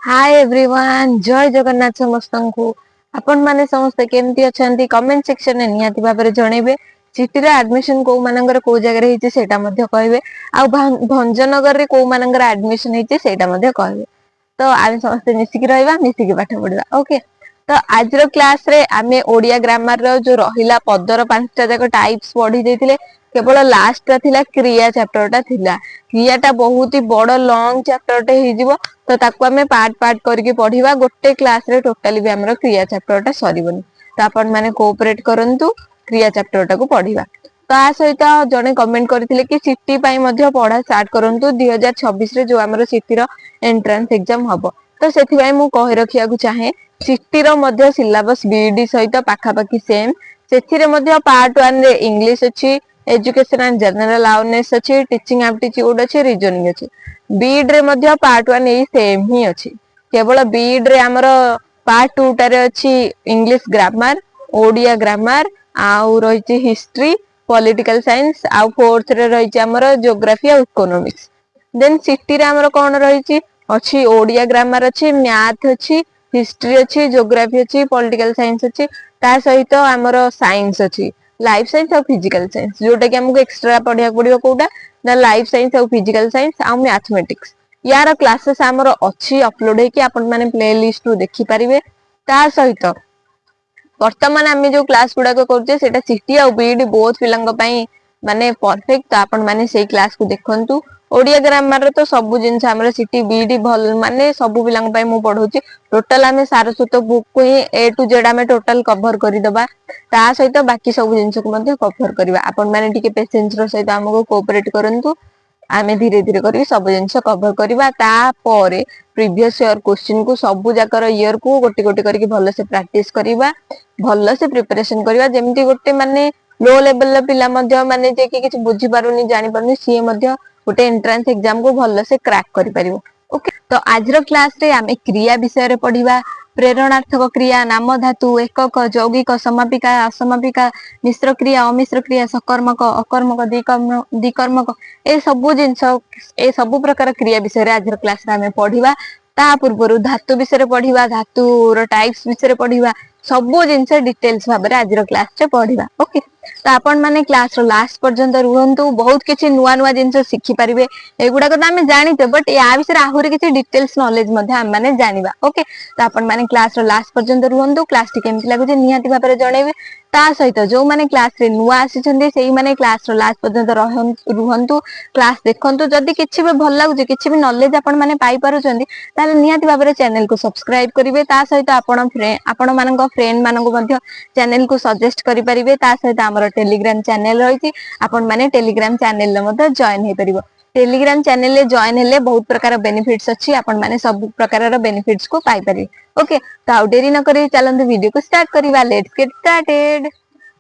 Hi everyone, जय जगन्नाथ समस्त को। आपण माने समस्त केमती अछंती कमेंट सेक्शन में निहाती भाबरे जणेबे। सिटी रे एडमिशन को मानकर को जगह रे हिचे सेटा मध्ये कहबे। आ भंजनगर रे को मानकर एडमिशन हिचे सेटा मध्ये कहबे। तो आमे समस्त मिसिकी रहइबा, मिसिकी पाठ पढिबा। ओके, तो आज रो क्लास रे आमे ओडिया ग्रामर रो जो रहिला पदर पांचटा जाक टाइप्स पढी देथिले। केवल लास्ट रा थिला क्रिया चैप्टर टा थिला। क्रियाटा बहुत ही बड़ लॉन्ग चैप्टर टे हिजिवो। तो ताको आमे पार्ट पार्ट करके पढिबा। गोटे क्लास रे टोटली भी हमरो क्रिया चैप्टर टा सरीबनी। तो आपण माने कोऑपरेट करंतु क्रिया चैप्टर टा को पढिबा। ता सहित जने कमेंट करथिले कि सिटी पई मध्ये पढा स्टार्ट करंतु 2026 रे जो हमरो सिटी रो एंट्रेंस एग्जाम हबो। तो सेथि पई मु कहि रखिया को चाहे सिटी रो मध्ये सिलेबस बीडी सहित पाखा पाखी सेम। सेथि रे मध्ये पार्ट 1 रे इंग्लिश अछि, एजुकेशन एंड जनरल अवेयरनेस अछि, टीचिंग एप्टीट्यूड अछि, रीजनिंग अछि। बीड रे मध्ये पार्ट 1 ए सेम ही अछि। केवल बीड रे हमरो पार्ट 2 टारे अछि इंग्लिश ग्रामर, ओडिया ग्रामर आउ रहिछि हिस्ट्री, पॉलिटिकल साइंस आउ फोर्थ रे रहिछि हमरो ज्योग्राफी आ इकोनॉमिक्स। देन सिटी रे हमरो कोन रहिछि अछि ओडिया ग्रामर अछि, मैथ अछि, हिस्ट्री अछि, ज्योग्राफी अछि, पॉलिटिकल साइंस अछि। ता सहित हमरो साइंस अछि, लाइफ साइंस और फिजिकल साइंस। जोटा कि हमको एक्स्ट्रा पढिया पडियो कोडा ना लाइफ साइंस और फिजिकल साइंस आ मैथमेटिक्स। यार क्लासेस हमरो अछि अपलोड हे कि आपण माने प्ले लिस्ट रु देखि परिबे। ता सहित वर्तमान आमे जो क्लास गुडा को करजे सेटा सिटी और बीडी बोथ पिलंग पई माने परफेक्ट। तो आपण माने सेही क्लास को देखंतु। ओडिया ग्रामर रे तो सब जिंस हमरो सिटी बीडी भल माने सब पिलंग पई मु पढौची। टोटल आमे सारस्वत बुक को ही ए टू जेड आमे टोटल कवर करि दबा। ता सहित बाकी सब जिंस को मध्ये कवर करबा। आपण माने टिके पेशेंस रो सहित हमको कोऑपरेट करंतु। आमे धीरे धीरे करी सब जिंस कवर करबा। ता परे प्रीवियस ईयर क्वेश्चन को सब जाकर ईयर को गोटी गोटी करके भलो से प्रैक्टिस करबा, भलो से प्रिपरेशन करबा। जेमति गोटे माने लो लेवल पिला मध्ये माने जे कि किछ बुझी पारुनी जानि पारुनी सी मध्ये गोटे एंट्रेंस एग्जाम को भलो से क्रैक करि परिबो। ओके, तो आज रो क्लास रे आमे क्रिया विषय रे पढिबा। प्रेरणार्थक क्रिया, नाम धातु, एकक, यौगिक, समापिका, असमापिका, मिश्र क्रिया, अमिश्र क्रिया, सकर्मक, अकर्मक, द्विकर्मक ए सब जिंस ए सब प्रकार क्रिया विषय रे आज रो क्लास रे आमे पढिबा। ता पूर्वरु धातु विषय रे पढिबा, धातु रो टाइप्स विषय रे पढिबा। सब जिंस डिटेल्स भाबरे आज रो क्लास रे पढिबा। ओके, तो आपण माने क्लास रो लास्ट पर्यंत रुहंतु। बहुत किछि नुवा नुवा जिंस सिखि परिबे। एगुडा को आमे जानिते बट या विषय रे आहुरी किछि डिटेल्स नॉलेज मध्ये हम माने जानिबा। ओके, तो आपण माने क्लास रो लास्ट पर्यंत रुहंतु। क्लास टी केमति लागु जे निहाती भाबरे जणेबे। ता सहित जो माने क्लास रे नुवा आसी सेही माने क्लास रो लास्ट पर्यंत रुहंतु। क्लास देखंतु। जदि किछि भी भल लागु जे किछि भी नॉलेज आपण माने पाई पारुचंदी ताले निहाती भाबरे चैनल को सब्सक्राइब करिवे। ता सहित आपण मानक फ्रेंड मानक मध्ये चैनल को सजेस्ट करि परिबे। ता सहित हमर टेलीग्राम चैनल रहिछि, आपण माने टेलीग्राम चैनल ले मध्ये जॉइन हे परिबो। टेलीग्राम चैनल ले जॉइन हेले बहुत प्रकार बेनिफिट्स अछि। आपण माने सब प्रकार रो बेनिफिट्स को पाई परिबे। ओके, तो आ देरी न करी चलंतु वीडियो को स्टार्ट करिबा। Let's get started.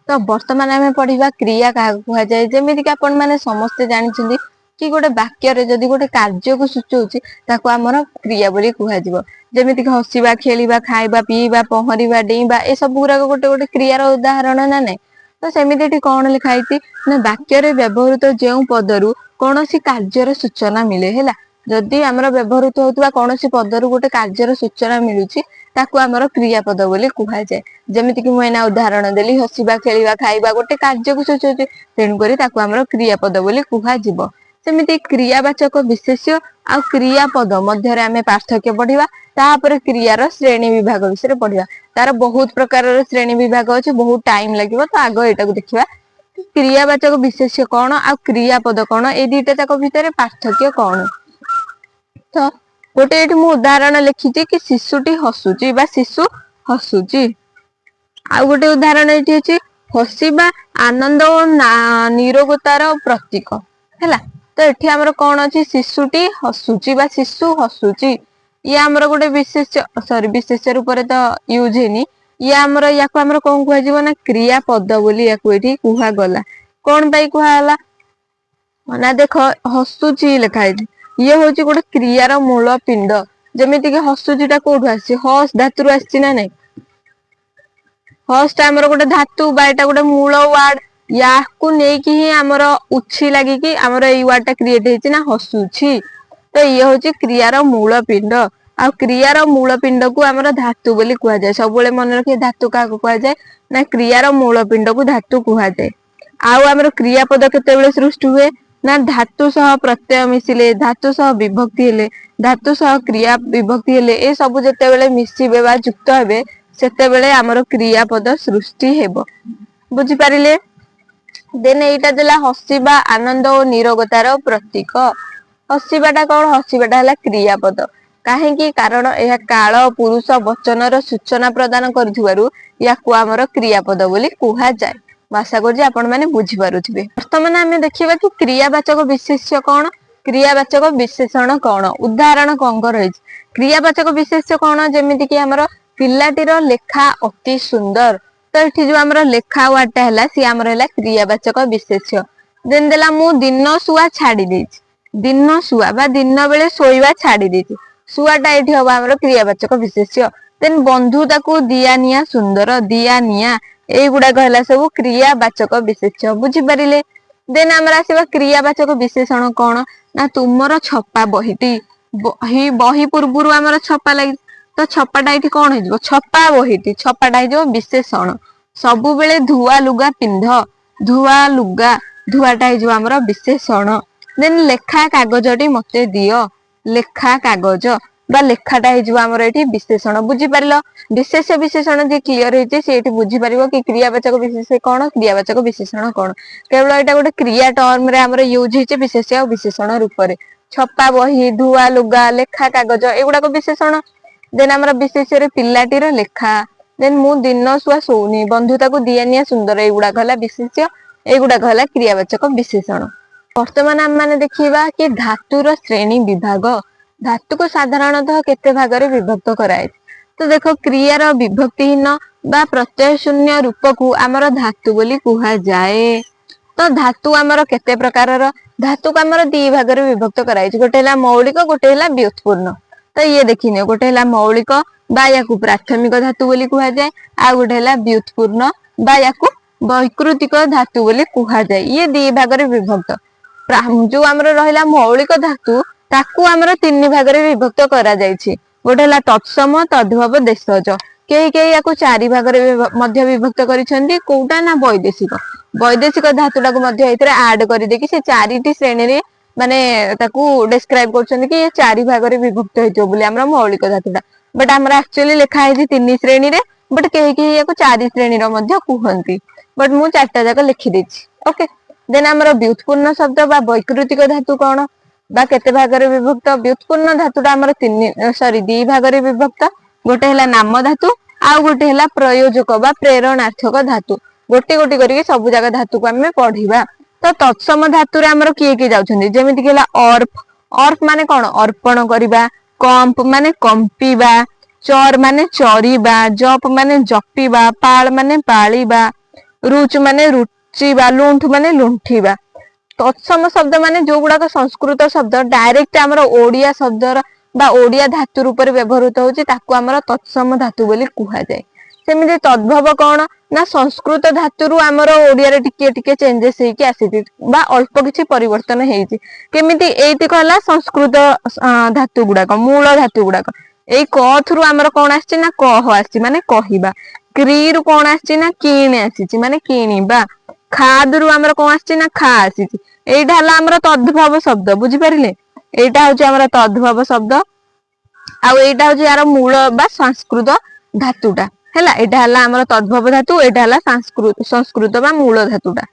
तो वर्तमान आमे पढिबा क्रिया का कुहा जाय। जेमिति कि आपण माने समस्त जानिछिंदी कि गोटे वाक्य रे जदि गोटे कार्य को सूचौछि ताको हमर क्रिया बोली कुहा जिवो। जेमिति कि हसिबा, खेलिबा, खाइबा, पीबा, पहरिबा, डेइबा ए सब गुरा गोटे गोटे क्रिया रो उदाहरण ना नै। तो सेमिति एठी कोन लिखा हैछि ना वाक्य रे व्यवहृत जेउ पदरु कोनोसी कार्यर सूचना मिले हैला। जदि हमर व्यवहृत होतबा कोनोसी पदरु गोटे कार्यर सूचना मिलुछि ताको हमर क्रियापद बोली कुहा जाय। जेमिति कि मैं ना उदाहरण देली हसिबा, खेलिबा, खाइबा गोटे कार्य को सूचौछि, तेनु करी ताको हमर क्रियापद बोली कुहा जिवो। सेमिति क्रियावाचक विशेष्य आ क्रियापद मध्य रे आमे पार्थक्य पढिबा। तापर क्रियार श्रेणी विभाग विषय रे पढिबा। तार बहुत प्रकार रो श्रेणी विभाग अछि, बहुत टाइम लागिवो। तो आगो एटा को देखिबा क्रियावाचक विशेष्य कोन आ क्रियापद कोन, ए दुइटा तक भितरे पार्थक्य कोन। तो गोटे एठी मु उदाहरण लिखिछि कि शिशुटी हसुची बा शिशु हसुची। आ गोटे उदाहरण एठी अछि हसिबा आनंद और निरोगतार प्रतीक हैला। तो एठी हमर कोन अछि शिशुटी हसुची बा शिशु हसुची। या हमर गोटे विशेष्य रूप रे तो यूज हेनी। या हमर याको हमर कोन कुहा जिवो ना क्रियापद बोली याको एठी कुहा गला। कोन पई कुहा हला ना देखो हसुची लिखा हैछि। ये होछि गोटे क्रियार मूल पिंड। जेमिति कि हसुचीटा कोठु आछि हस धातु रु आछि ना नै। हस ता हमर गोटे धातु बा एटा गोटे मूल वर्ड। याकू नै कि ही हमर उछि लागि कि हमर एई वर्ड टा क्रिएट हेछि ना हसुची। तो ये होछि क्रियार मूल पिंड। ଆଉ କ୍ରିୟାର ମୂଳ ପିଣ୍ଡ को आमर धातु बोली कुआ जाए। सब मन रखिए धातु क्या कुआ जाए ना क्रियार मूल पिंड को धातु कुआ जाए। आउ आमर क्रियापद केतेबेले सृष्टि हुए ना धातु सह प्रत्यय मिसिले धातु सह विभक्ति हेले धातु सह क्रिया विभक्ति हेले ए सब जेतेबेले मिसिबे बा युक्त हेबे सेतेबेले आमर क्रियापद सृष्टि हेबो। बुझी पारिले। देन एटा देला हसिबा आनंद और निरोगतार प्रतीक। हसिबाटा कौन हसिबाटा हला क्रियापद कहीं कारण यह काल पुरुष वचनर सूचना प्रदान करुथिबारु याकु आमर क्रियापद बोली कुहा जाए। आशा करूँ आपण माने बुझी पारुथिबे। वर्तमान आमे देखिबा कि क्रियावाचक विशेष्य कौन क्रियावाचक विशेषण कौन उदाहरण कौन रही। क्रियावाचक विशेष्य कौन जेमिति कि आमर पिलाटीर लेखा अति सुंदर तो ये जो आमर लेखा वार्डटा है सी आमर है क्रियावाचक विशेष्य। देन देला मु दिन शुआ छाड़ी देछि दिन शुआ बा दिन बेले शोइबा छाड़ी देछि शुआटा ये हम आमर क्रियावाचक विशेष्य। देन बंधुता को दिया निया सुंदर दिया निया एगुड़ाक है सब क्रियावाचक विशेष्य। बुझीपारे। देन आमर आसवा क्रियावाचक विशेषण कौन ना तुमर छपा बहीटी बही बही पूर्व आमर छपा लगी तो छपाटा ये कौन हो छपा बहीटी छपाटा हो विशेषण। सबु बेले धुआ लुगा पिंध धुआ लुगा धुआटा हो आमर विशेषण। देन लेखा कागजटी मते दियो लेखा कागज बा लेखाटा हो आमर ये विशेषण। बुझीपार विशेष विशेषण जी क्लीयर होती सी बुझीपार कि क्रियावाचक विशेष कौन क्रियावाचक विशेषण कौन केवल यहाँ गोटे क्रिया टर्म रे आमर यूज होती विशेष और विशेषण रूप में छपा बही धुआ लुगा लेखा कागज एगुड़ाक विशेषण। देन आमर विशेष पिलाटीर लेखा देन मु दिन शुआ शोनी बंधुता को दिया निया सुंदर एगुड़ाक है विशेष एगुड़ाक है क्रियावाचक विशेषण। वर्तमान आम माने देखिबा कि धातुर श्रेणी विभाग धातु को साधारणतः केते भागरे विभक्त कराए। तो देखो क्रियार विभक्तिहीन बा प्रत्यय शून्य रूप को आमर धातु बोली कुहा जाए। तो धातु आमर केते प्रकारर धातु को आमर दी भागरे विभक्त कराए गोटे हला मौलिक गोटे हला व्युत्पन्न। तो ये देखिने गोटे हला मौलिक बा याकु प्राथमिक धातु बोली कुहा जाए आ गोटे हला व्युत्पन्न बा याकु वैकृतिक धातु बोली कुहा जाए। ये दी भागरे विभक्त जो आमर रहिला मौलिक धातु ताकू आमर तीन भागरे विभक्त करा जायछि गोटे हला तत्सम तद्भव देशज कई कई याकु चारि भागरे मध्य विभक्त करिसेंती कोउटा ना वैदेशिक वैदेशिक धातुटा को मध्य एथिरे ऐड करि देकी से चारिटी श्रेणी रे माने ताकू डिस्क्राइब करछन्ती कि ये चारि भागरे विभक्त हेतो बोली आमर मौलिक धातुटा बट आमर एक्चुअली लिखा है तीन श्रेणी रे बट कई कई याकु चारि श्रेणी रो मध्य कुहंती बट मु चारटा जाक लिखि देछि। ओके देन आमर व्युत्पन्न शब्द बा वैकृतिक धातु कौन बा केते भागरे विभक्त व्युत्पन्न धातुटा आमर तीन सॉरी दी भागरे विभक्त गोटे हला नाम धातु आ गोटे हला प्रयोजक बा प्रेरणार्थक धातु गोटे गोटे करके सब जगह धातु को आमे पढ़िबा। तो तत्सम धातु रे आमर किए किए जाउछन्ती जेमिति कि हला अर्फ अर्फ माने कौन अर्पण करिबा कंप माने कंपीबा चर माने चरीबा जप माने जपीबा पाल माने पाळीबा रुच माने रुचिबा लुंठ माने लुंठीबा। तत्सम शब्द माने जो गुड़ाक संस्कृत शब्द डायरेक्ट आमर ओडिया शब्द बा ओडिया धातु रूप में व्यवहृत होची ताकू आमर तत्सम धातु बोली कुहा जाए। सेमिति तद्भव कौन ना संस्कृत धातु रु आमर ओडिया रे टिके टिके चेंजेस हेकी आसीति बा अल्प किछि परिवर्तन हेची केमिति एति कहला संस्कृत धातु गुड़ाक मूल धातु गुड़ाक एई क थ्रु आमर कौन आछि ना कह आछि माने कहिबा क्री रु कौन आछि ना किने आछि माने किनिबा खाद रु आमर कौन आछि ना खा आछि एइटा हला आमर तद्भव शब्द। बुझी पारिले एइटा होछि आमर तद्भव शब्द आ एइटा होछि यार मूल बा संस्कृत धातुटा हैला एइटा हला आमर तद्भव धातु एइटा हला संस्कृत बा मूल धातुटा।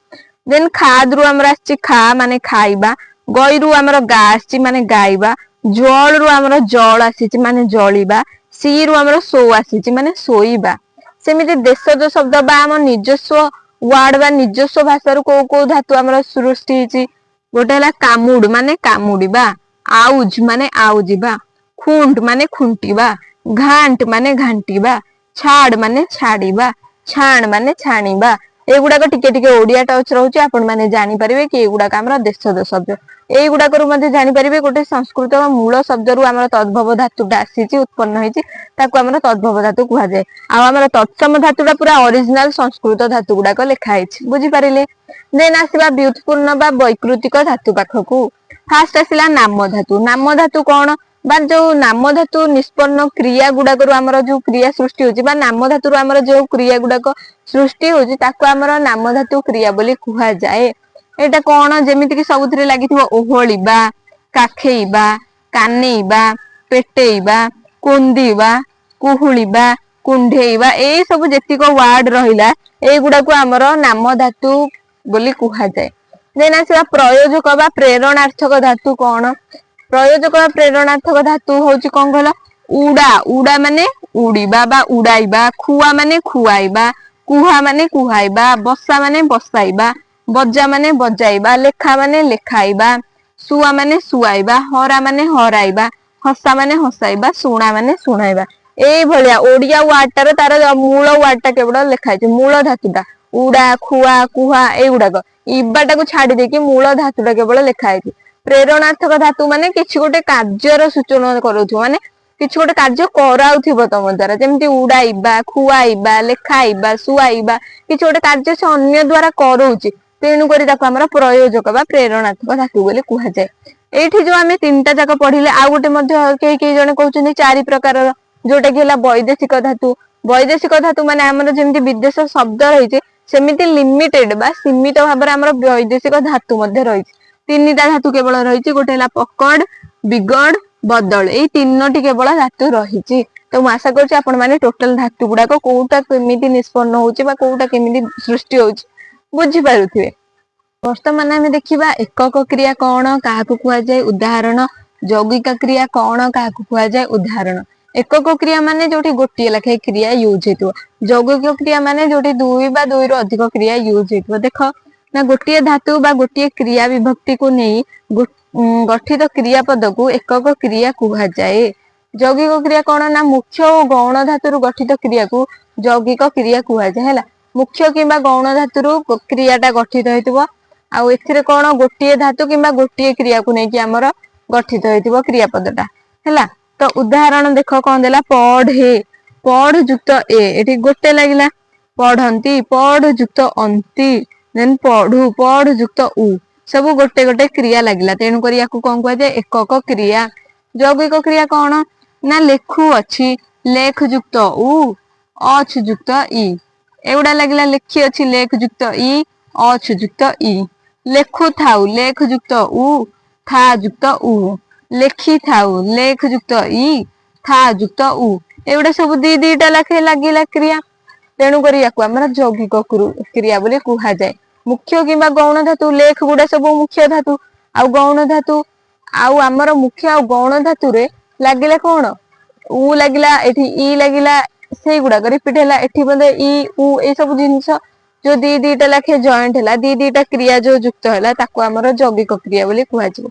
देन खाद रु आमर आछि खा माने खाइबा गई रु आमर गा आछि माने गाइबा जल रु आमर जल आछि माने जळीबा सी रु आमर सो आछि माने सोइबा। सेमिति देशज शब्द बा आम निजस्व वार्ड बा निजस्व भाषा रू को धातु आमर सृष्टि हिची गोटे हला कामुड माने कामुडीबा आउज माने आउजिबा खुंट माने खुंटीबा घांट माने घांटीबा छाड़ माने छाड़ीबा छाण माने छाणीबा। एगुड़ाक टिके टिके ओडिया टच रहउची आपण माने जानि परिबे कि एगुड़ाक आमर देशज शब्द एगुड़ाक रु मध्ये जानि परिबे गोटे संस्कृत मूल शब्द रु आमर तद्भव धातुटा आसीची उत्पन्न होईची ताकू आमर तद्भव धातु कुहा जाय। आ आमर तत्सम धातुटा पूरा ओरिजिनल संस्कृत धातु गुड़ाक लिखा हैछि। बुझी पारिले। देन आसीबा व्युत्पन्न बा वैकृतिक धातु पाखकू फास्ट आसिला नाम धातु कौन बा जो नाम धातु निष्पन्न क्रिया गुड़ाक आमर जो क्रिया सृष्टि होची बा नाम धातु आमर जो क्रिया गुड़ाक सृष्टि होची ताको आमर नाम धातु क्रिया बोली कुहा जाए। एटा कोन जेमिति कि सबुथिरे लागिथिबो ओहोळिबा, काखेइबा, कानेइबा, पेटेइबा, कोंदीबा, कुहुळिबा, कुंढेइबा ए सब जेतिको वर्ड रहिला ए गुड़ाको आमर नाम धातु बोली कुहा जाए। देन आसीबा प्रयोजक बा प्रेरणार्थक धातु कोन? प्रयोजक बा प्रेरणार्थक धातु होची कोन कहला? उडा, उडा माने उड़ीबा बा उड़ाइबा, खुआ माने खुआइबा, कुहा माने कुहाइबा, बसा माने बसाइबा, बजा माने बजाइबा, लेखा माने लेखाइबा, सुआ माने सुआइबा, हरा माने हराइबा, हसा माने हसाइबा, सुना माने सुनाइबा। एई भलिया ओडिया वार्डटार तार मूल वार्डटा केवल लेखाइछि मूल धातुटा उडा, खुआ, कुहा ए गुडाक इबाटा को छाडी देकी मूल धातुटा केवल लेखाइछि। प्रेरणार्थक धातु माने किछि गोटे कार्यर सूचना करूथु माने किछि गोटे कार्य कराउथिबो तम द्वारा जेमति उडाइबा, खुआइबा, लेखाइबा, सुआइबा किछि गोटे कार्य से अन्य द्वारा करूछि तेणु करी ताको हमर प्रयोजक बा प्रेरणार्थक धातु बोली कुहा जाय। एठी जो आमे तीनटा जाक पढिले आ गोटे मध्ये के जने कहउछन्ती चारि प्रकारर जोटा कि होला वैदेशिक धातु। वैदेशिक धातु माने हमर जेमति विदेश शब्द रहिছে सेमिति लिमिटेड बा सीमित भाबर हमर वैदेशिक धातु मध्ये रहिছে। तीनटा धातु केवल रहिছে गोटे होला पकड़, बिगड़, बदल ए तीनोटी केवल धातु रहिছে। तो मु आशा करछि आपण माने टोटल धातु गुडा को कोउटा केमिति निष्पन्न होउछि बा कोउटा केमिति सृष्टि होउछि बुझी पारुथिबे। वर्तमान आमे देखिबा एकक क्रिया कोन काहाकू कुहा जाय उदाहरण, यौगिक क्रिया कोन काहाकू कुहा जाय उदाहरण। एकक क्रिया माने जोठी गोटिए लाखे क्रिया यूज हेतु, यौगिक क्रिया माने जोठी दुई बा दुई रो अधिक क्रिया यूज हेतु। देखो ना गोटिए धातु बा गोटिए क्रिया विभक्ति को नहीं गठित क्रियापद को एकक क्रिया कुहा जाए। यौगिक क्रिया कोन ना मुख्य और गौण धातु गठित क्रिया को यौगिक क्रिया कुहा जाए हैला। मुख्य किबा गौण धातु क्रियाटा गठित हेतुबो आ एथिरे कोन गोटिए धातु किबा गोटिए क्रिया को नै कि हमर गठित हेतुबो क्रियापदटा हैला। तो उदाहरण देखो कोन देला पढ़े, पढ़ युक्त ए एठी गोटे लागिला पढ़ंती, पढ़ युक्त अंती, देन पढ़ू, पढ़ युक्त उ सब गोटे गोटे क्रिया लागिला तेनु करी याकू कोन कहै जाय एकक क्रिया। यौगिक क्रिया कोन ना लेखु अछि, लेख युक्त उ, अछ युक्त इ एउडा लागिला लेखि अछि लेख युक्त इ, अछ युक्त इ, लेखु थाउ लेख युक्त उ, था युक्त उ, लेखि थाउ लेख युक्त इ, था युक्त उ एउडा सब दी दीटा लाखे लागिला क्रिया तेणु करी याकू हमर यौगिक क्रिया बोली कुहा जाय। मुख्य किबा गौण धातु लेख गुडा सब मुख्य धातु आ गौण धातु आउ हमर मुख्य आ गौण धातु रे लागिला कोन उ लागिला एठी इ लागिला सेई गुडा रिपीट हैला एठी बंदे इ उ ए सब जिंस जो दी दीटा लाखे जॉइंट हैला दी दीटा क्रिया जो युक्त हैला ताको हमर यौगिक क्रिया बोली कुहा जाय।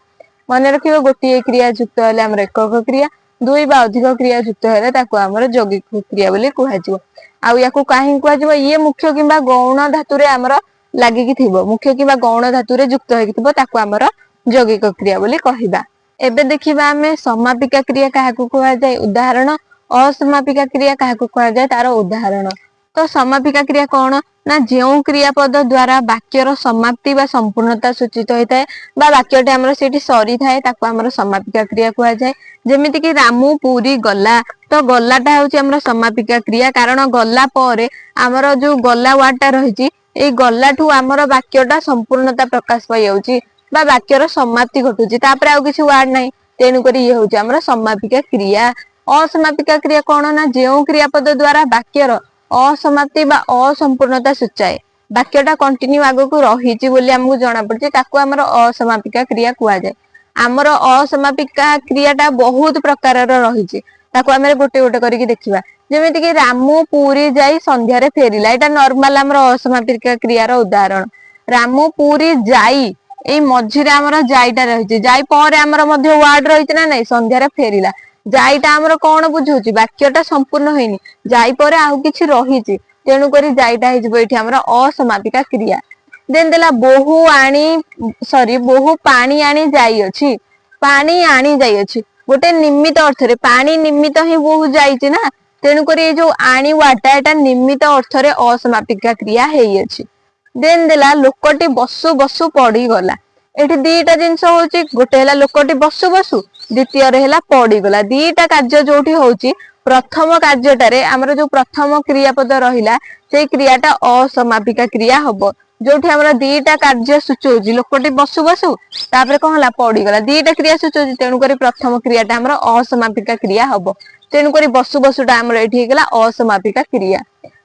मन रखिबो गोटिए क्रिया युक्त हैला हमर एकक क्रिया, दुई बा अधिक क्रिया युक्त हैला ताको हमर यौगिक क्रिया बोली कुहा जाय। आ याकू काहे कुहा जाय ये मुख्य किबा गौण धातु रे हमर लागि कि थिबो मुख्य किबा गौण धातु रे युक्त होई थिबो ताको हमर यौगिक क्रिया बोली कहिबा। एबे देखिबा हमें समापिका क्रिया काहाकू कुहा जाय उदाहरण, असमापिका क्रिया काहाकू कुहा जाय तार उदाहरण। तो समापिका क्रिया कोन ना जेउ क्रियापद द्वारा वाक्यर समाप्ति बा संपूर्णता सूचित होई थाए बा वाक्यटे हमर सेठी सरी थाए ताको हमर समापिका क्रिया कुहा जाय। जेमिति कि रामू पुरी गला तो गलाटा होची हमर समापिका क्रिया कारण गला परे हमर जो गला वार्डटा रहिची ए गलाठू हमर वाक्यटा संपूर्णता प्रकाश पाई जाउची बा वाक्यर समाप्ति घटुची तापर आ किछि वार्ड नै तेनु करी ये होची हमर समापिका क्रिया। असमापिका क्रिया कोन ना जेउ क्रियापद द्वारा वाक्यर असमाप्ति बा असंपूर्णता सूचाए वाक्यटा कंटिन्यू आगो को रहिची बोली हमकु जणा पड़ची ताको हमर असमापिका क्रिया कुआ जाय। हमर असमापिका क्रियाटा बहुत प्रकारर रहिची ताको हमरे गोटे गोटे करिकि देखिबा जेमिति कि रामू पुरी जाई संध्या रे फेरिला एटा नॉर्मल हमर असमापिका क्रियार उदाहरण। रामू पुरी जाई ए मझिरे हमर जाईटा रहिची जाई परे हमर मध्ये वर्ड रहिची ना नै संध्या रे फेरिला जाईटा हमर कोन बुझौची वाक्यटा संपूर्ण होइनी जाई परे आउ किछि रहिची तेनु करी जाईटा हिजबो एठी हमर असमापिका क्रिया। देन देला बहु आणी सॉरी बहु पानी आणी जाई अछि पानी आणी जाई अछि गोटे निमित्त अर्थ रे पानी निमित्त ही बहु जाईची ना तेनु करी ए जो आणी वाटा एटा निमित्त अर्थ रे असमापिका क्रिया हेई अछि। देन देला लोकटी बसु बसु पड़ी गला एठी दीटा जिनस होची गोटे हैला लोकटी बसु बसु द्वितीय रे हैला पड़ीगला दीटा कार्य जोठी होची प्रथम कार्यटारे आमर जो प्रथम क्रियापद रहिला से क्रियाटा असमापिका क्रिया हबो जोठी हमर दीटा कार्य सूचौजी लोकटी बसु बसु तापरे कोन हला पड़ीगला दीटा क्रिया सूचौजी तेनु करी प्रथम क्रियाटा हमर असमापिका क्रिया हबो तेनु करी बसु बसुटा हमर एठी हेगला असमापिका क्रिया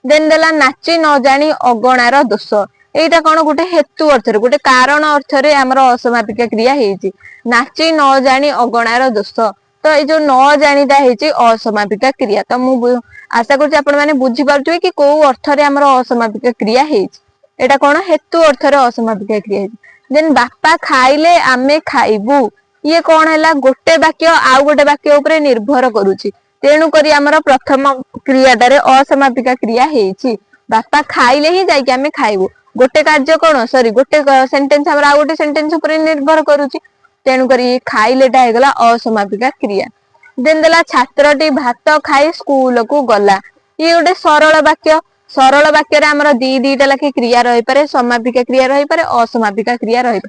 देन देला नाची न जानी अगणार दोष एटा कोन गोटे हेतु अर्थ रे गोटे कारण अर्थ रे हमर असमापिका क्रिया हेची नाची न जानी अगणार दोष तो ए जो न जानिदा हेची असमापिका क्रिया तो मु आशा करछि आपण माने बुझी पारथुवे कि को अर्थ रे हमर असमापिका क्रिया हेची एटा कोन हेतु अर्थ रे असमापिका क्रिया हेची देन बापा खाइले आमे खाइबू ये कोन हैला गोटे वाक्य आउ गोटे वाक्य ऊपर निर्भर करूची तेणु करी हमर प्रथम क्रियाटा रे असमापिका क्रिया हेची बापा खाइले ही जाई कि आमे खाइबू गोटे कार्य कोन सॉरी गोटे सेंटेंस हमर आउ गोटे सेंटेंस ऊपर निर्भर करूची तेणु करी खाइलेटा हेगला असमापिका क्रिया देन देला छात्रटी भात खाई स्कूल को गला ये गोटे सरल वाक्य रे हमर दीटा लाखे क्रिया रही पारे समापिका क्रिया रही पारे असमापिका क्रिया रही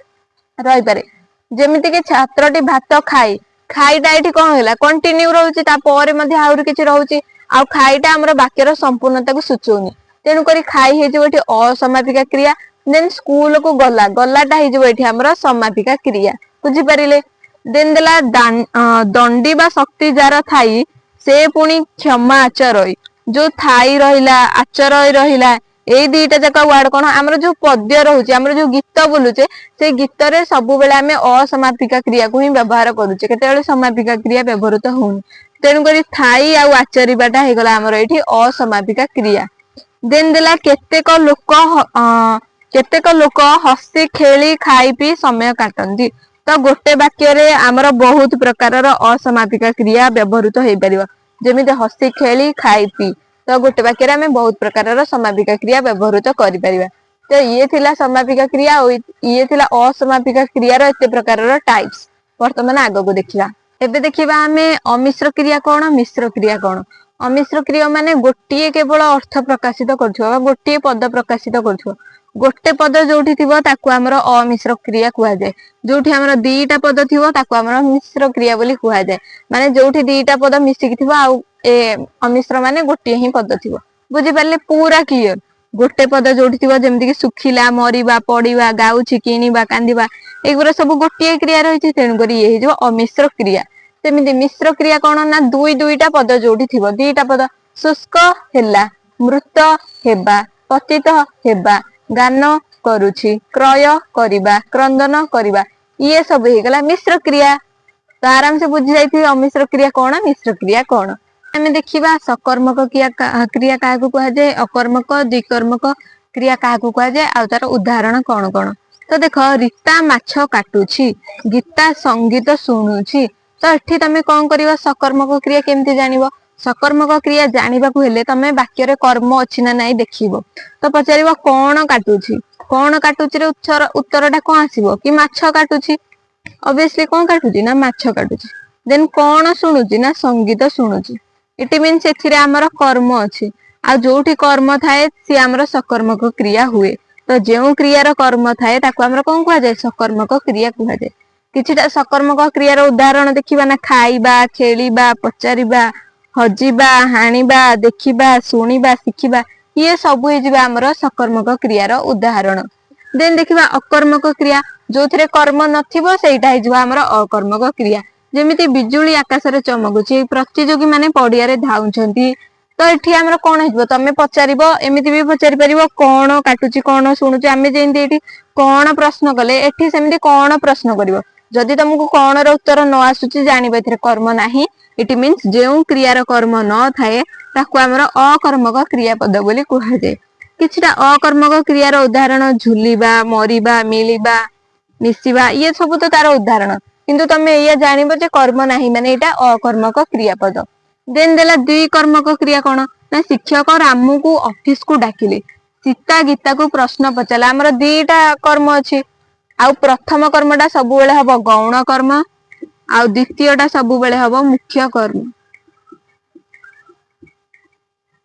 पारे जेमिति कि छात्रटी भात खाई खाईटा एठी कोन होला कंटिन्यू रहउची ता परे मध्ये आउर किछि रहउची आ खाईटा हमर वाक्यर संपूर्णता को सूचौनी तेणु करी खाई हे जे एठी असमापिका क्रिया देन स्कूल को गला गलाटा हे जे एठी हमर समापिका क्रिया बुझी परिले देन देला दंडी बा शक्ति जार थाई से पुनी क्षमा आचरई जो थाई रहिला आचरई रहिला ए दीटा जका वर्ड कोन हमर जो पद्य रहउची हमर जो गीत बोलुचे से गीत रे सब बेले हमें असमापिका क्रिया को ही व्यवहार करूचे केते बेले समापिका क्रिया व्यवहृत होउनी तेनु करी थाई आ आचरिबाटा हे गला हमर एठी असमापिका क्रिया देन देला केतेक लोक हसी खेली खाई पी समय काटंती तो गोटे वाक्य रे हमर बहुत प्रकारर असमापिका क्रिया व्यवहृत होई परिबा जेमिते हसी खेली खाई पी तो गोटे वाक्य रे हमें बहुत प्रकारर समापिका क्रिया व्यवहृत करि परिबा तो ये थिला समापिका क्रिया और ये थिला असमापिका क्रिया रो एते प्रकारर टाइप्स वर्तमान आगो को देखिबा एबे देखिबा हमें अमिश्र क्रिया कोन मिश्र क्रिया कोन अमिश्र क्रिया माने गोटिए केवल अर्थ प्रकाशित करथुवा गोटिए पद प्रकाशित करथुवा गोटे पद जोठी थिबो ताकू हमर अमिश्र क्रिया कुहा जाय जोठी हमर दीटा पद थिबो ताकू हमर मिश्र क्रिया बोली कुहा जाय माने जोठी दीटा पद मिसिक थिबो आ ए अमिश्र माने गोटिए ही पद थिबो बुझी पारले पूरा क्लियर गोटे पद जोठी थिबो जेमति कि सुखिला मरिबा पडिबा गाउछि किनिबा कांदिबा एगुरा सब गोटिए क्रिया रहिछि तेनु करी ए हिजो अमिश्र क्रिया सेमिति मिश्र क्रिया कोन ना दुईटा पद जोठी थिबो दीटा पद शुष्क हेला मृत हेबा पतित हेबा गान करूछि क्रय करिबा क्रंदन करिबा ये सब हे गला मिश्र क्रिया तो आराम से बुझी जाइथि अमिश्र क्रिया कोन मिश्र क्रिया कोन हमें देखिबा सकर्मक क्रिया काहाकू कहा जाय अकर्मक द्विकर्मक क्रिया काहाकू कहा जाय आ तार उदाहरण कोन कोन तो देखो रीता माछ काटुछि गीता संगीत सुनुछि तो एठी तमे कोन करिवा सकर्मक क्रिया केमति जानिबो सकर्मक क्रिया जानिबा को हेले तमे वाक्य रे कर्म अछि ना नाही देखिबो तो पचारिबो कोन काटुछि रे उत्तरटा कोन आसीबो कि माछ काटुछि ऑब्वियसली कोन काटुछि ना माछ काटुछि देन कोन सुनुछि ना संगीत सुनुछि इट मीन्स एथिरे हमर कर्म अछि आ जोठी कर्म थाए सी हमर सकर्मक क्रिया हुए तो जेउ क्रियार कर्म थाए ताको हमर कोन कुहा जाय सकर्मक क्रिया कुहा जाय किछिटा सकर्मक क्रियार उदाहरण देखिबा ना खाइबा खेलिबा पचारिबा हजिबा हानिबा देखिबा सुनिबा शिखिबा ये सब हे जिबा हमर सकर्मक क्रियार उदाहरण देन देखिबा अकर्मक क्रिया जोथिरे कर्म नथिबो सेइटा हे जिबा हमर अकर्मक क्रिया जेमिति बिजुली आकाश रे चमकुछि प्रतियोगी माने पडिया रे धाउछंती तो एठी हमर कोन हेजबो तमे पचारिबो एमिति भी पचारि परिबो कोन काटुछि कोन सुनुछि आमे जेंति एठी कोन प्रश्न कले एठी सेमिति कोन प्रश्न करिवो जदि तुमको कोन रो उत्तर न आसुछि जानिबे एथिरे कर्म नाही इट मीन्स जेउ क्रियार कर्म न थाए ताकू हमर अकर्मक क्रिया पद बोली कुहा जाय किछिटा अकर्मक क्रियार उदाहरण झुलिबा मरिबा मिलिबा मिसिबा ये सब तो तार उदाहरण किंतु तमे या जानिबो जे कर्म नाही माने एटा अकर्मक क्रिया पद देन देला द्विकर्मक क्रिया कोन ना शिक्षक रामू को ऑफिस को डाकिले सीता गीता को प्रश्न पचाला हमर दीटा कर्म अछि आ प्रथम कर्मटा सब बेले हबो गौण कर्म आ द्वितीयटा सब बेले हबो मुख्य कर्म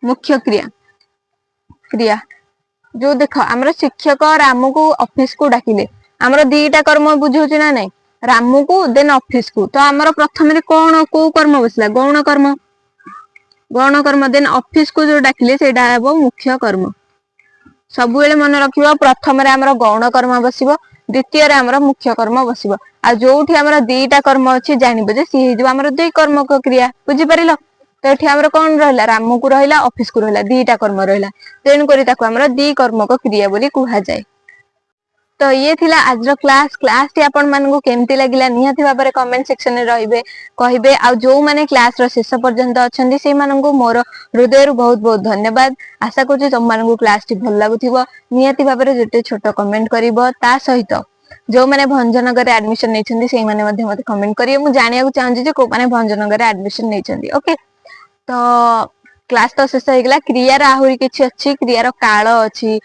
मुख्य क्रिया जो देखो हमर शिक्षक रामू को ऑफिस को डाकिले ଆମର दिटा कर्म बुझौछि ना नहीं रामू को देन ऑफिस को तो हमर प्रथम कौन को कर्म बसला गौण कर्म देन ऑफिस को जो डाकिले सेटा हेबो मुख्य कर्म सब बेले मन रखिबो प्रथम रे हमर गौण कर्म बसिबो द्वितीय रे हमर मुख्य कर्म बसिबो आ जोठी हमर दीटा कर्म अछि जानिबो जे सी हिजो हमर दुई कर्म को क्रिया बुझि परिलो तो एठी हमर कोन रहला रामू को रहला ऑफिस को रहला दीटा कर्म रहला तेन करी ताको हमर दी कर्म को क्रिया बोली कुहा जाय। तो ये थिला आज रो क्लास टी आपण मानन को केमती लागिला निहाती भाबरे कमेंट सेक्शन रे रहिबे कहिबे आ जो माने क्लास रो शेष पर्यंत अछंदी से मानन को मोर हृदय रु बहुत बहुत धन्यवाद। आशा करछु तुम मानन को क्लास टी भल लागुथिबो निहाती भाबरे जेते छोटो कमेंट करिवो ता सहित जो माने भंजनगर रे एडमिशन नै छंदी सेही माने मध्ये मते कमेंट करियो मु जानिया को चाहंजी जे को माने भंजनगर रे एडमिशन नै छंदी ओके। तो क्लास तो शेष हो गला क्रिया रा आहुरी किछि अछि क्रिया रो काल अछि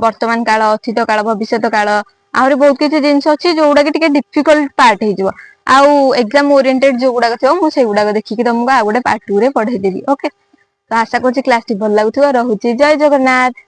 वर्तमान काल अतीत काल भविष्यत काल आहुरी बहुत किछि जिंस अछि जोडा कि टिके डिफिकल्ट पार्ट हे जिवो आउ एग्जाम ओरिएंटेड जो गुडा थियो मु से गुडा देखि कि तुमको आ गुडे पार्ट 2 रे पढै देबी ओके। तो आशा करछि क्लास टी भल लागुथिबो रहउछि जय जगन्नाथ।